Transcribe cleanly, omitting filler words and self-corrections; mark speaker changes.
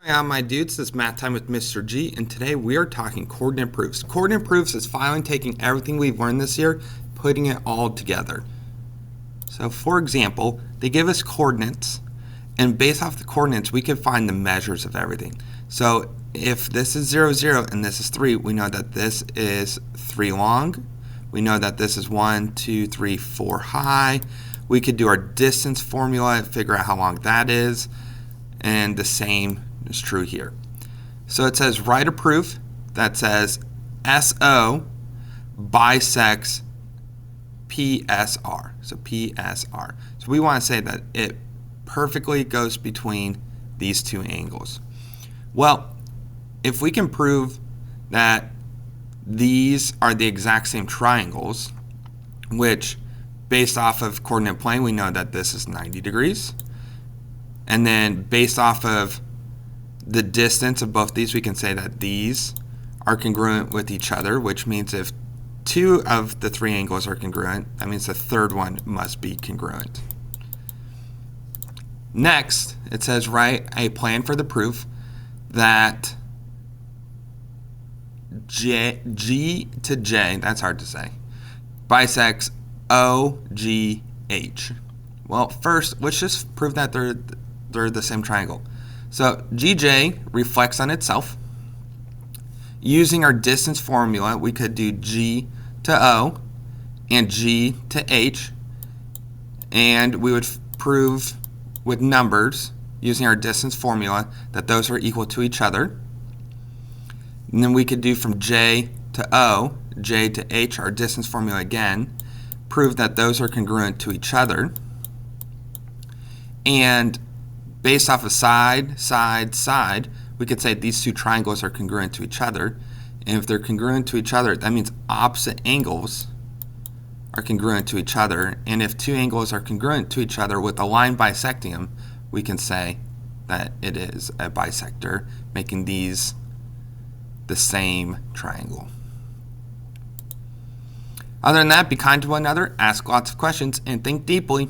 Speaker 1: Hi, my dudes. This is Math Time with Mr. G, and today we are talking coordinate proofs. Coordinate proofs is finally taking everything we've learned this year, putting it all together. So, for example, they give us coordinates, and based off the coordinates, we can find the measures of everything. So, if this is 0, 0, and this is 3, we know that this is 3 long. We know that this is 1, 2, 3, 4 high. We could do our distance formula, figure out how long that is, and the same is true here. So it says write a proof that says SO bisects PSR. So PSR. So we want to say that it perfectly goes between these two angles. Well, if we can prove that these are the exact same triangles, which based off of coordinate plane, we know that this is 90 degrees. And then based off of the distance of both these, we can say that these are congruent with each other, which means if two of the three angles are congruent, that means the third one must be congruent. Next, it says write a plan for the proof that G to J, that's hard to say, bisects OGH. Well, first, let's just prove that they're the same triangle. So GJ reflects on itself. Using our distance formula, we could do G to O and G to H, and we would prove with numbers using our distance formula that those are equal to each other. And then we could do from J to O, J to H, our distance formula again, prove that those are congruent to each other. And based off of side, side, side, we could say these two triangles are congruent to each other. And if they're congruent to each other, that means opposite angles are congruent to each other. And if two angles are congruent to each other with a line bisecting them, we can say that it is a bisector, making these the same triangle. Other than that, be kind to one another, ask lots of questions, and think deeply.